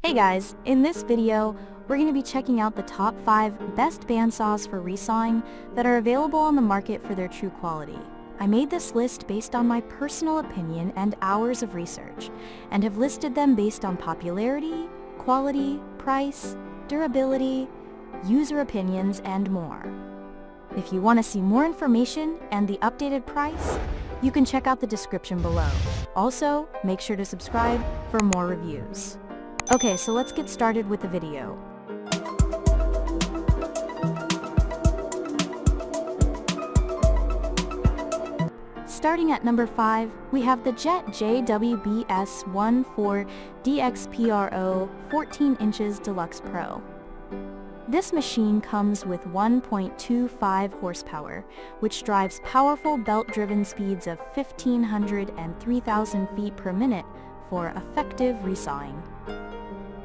Hey guys, in this video, we're going to be checking out the top 5 best bandsaws for resawing that are available on the market for their true quality. I made this list based on my personal opinion and hours of research, and have listed them based on popularity, quality, price, durability, user opinions, and more. If you want to see more information and the updated price, you can check out the description below. Also, make sure to subscribe for more reviews. Okay, so let's get started with the video. Starting at number 5, we have the Jet JWBS14 DXPRO 14 inches Deluxe Pro. This machine comes with 1.25 horsepower, which drives powerful belt-driven speeds of 1,500 and 3,000 feet per minute for effective resawing.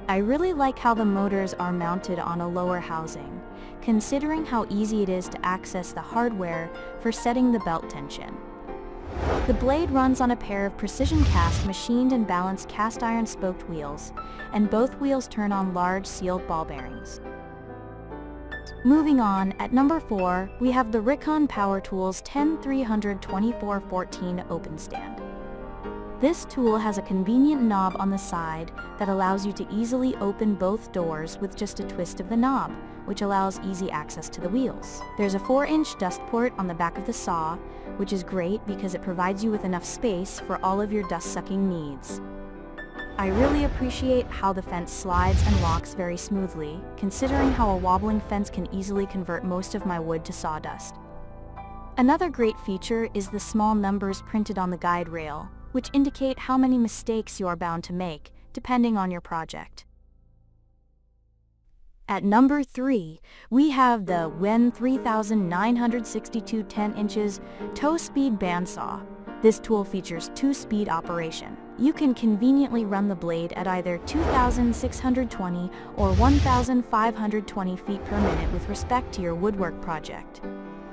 I really like how the motors are mounted on a lower housing, considering how easy it is to access the hardware for setting the belt tension. The blade runs on a pair of precision cast machined and balanced cast iron spoked wheels, and both wheels turn on large sealed ball bearings. Moving on, at number 4, we have the Rikon Power Tools 1032414 Open Stand. This tool has a convenient knob on the side that allows you to easily open both doors with just a twist of the knob, which allows easy access to the wheels. There's a 4-inch dust port on the back of the saw, which is great because it provides you with enough space for all of your dust-sucking needs. I really appreciate how the fence slides and locks very smoothly, considering how a wobbling fence can easily convert most of my wood to sawdust. Another great feature is the small numbers printed on the guide rail, which indicate how many mistakes you are bound to make, depending on your project. At number 3, we have the WEN 3962 10 inches Toe Speed Bandsaw. This tool features 2-speed operation. You can conveniently run the blade at either 2,620 or 1,520 feet per minute with respect to your woodwork project.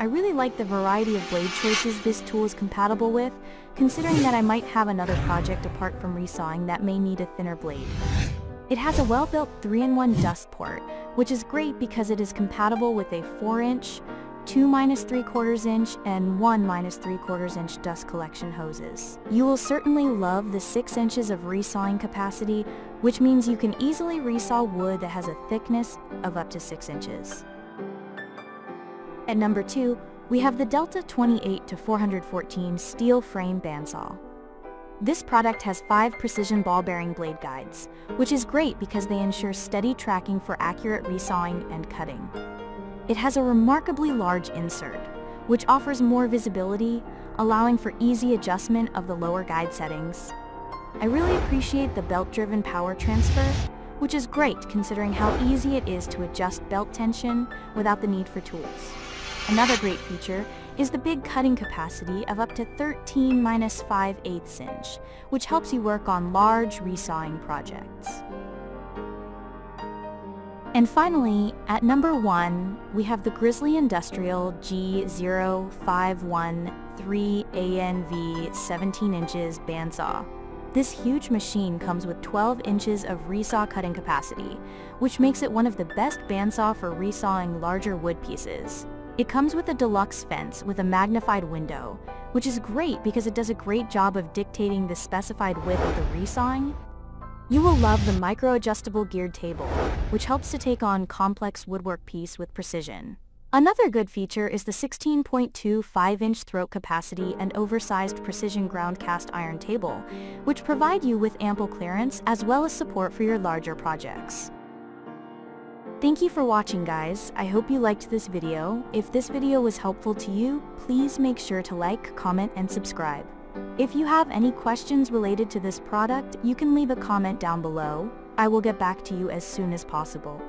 I really like the variety of blade choices this tool is compatible with, considering that I might have another project apart from resawing that may need a thinner blade. It has a well-built 3-in-1 dust port, which is great because it is compatible with a 4-inch, 2 3/4 inch, and 1 3/4 inch dust collection hoses. You will certainly love the 6 inches of resawing capacity, which means you can easily resaw wood that has a thickness of up to 6 inches. At number 2, we have the Delta 28-414 Steel Frame Bandsaw. This product has 5 precision ball bearing blade guides, which is great because they ensure steady tracking for accurate resawing and cutting. It has a remarkably large insert, which offers more visibility, allowing for easy adjustment of the lower guide settings. I really appreciate the belt-driven power transfer, which is great considering how easy it is to adjust belt tension without the need for tools. Another great feature is the big cutting capacity of up to 13 5/8 inch, which helps you work on large resawing projects. And finally, at number 1, we have the Grizzly Industrial G0513ANV 17 inches bandsaw. This huge machine comes with 12 inches of resaw cutting capacity, which makes it one of the best bandsaw for resawing larger wood pieces. It comes with a deluxe fence with a magnified window, which is great because it does a great job of dictating the specified width of the resawing. You will love the micro-adjustable geared table, which helps to take on complex woodwork piece with precision. Another good feature is the 16.25-inch throat capacity and oversized precision ground cast iron table, which provide you with ample clearance as well as support for your larger projects. Thank you for watching, guys. I hope you liked this video. If this video was helpful to you, please make sure to like, comment, and subscribe. If you have any questions related to this product, you can leave a comment down below. I will get back to you as soon as possible.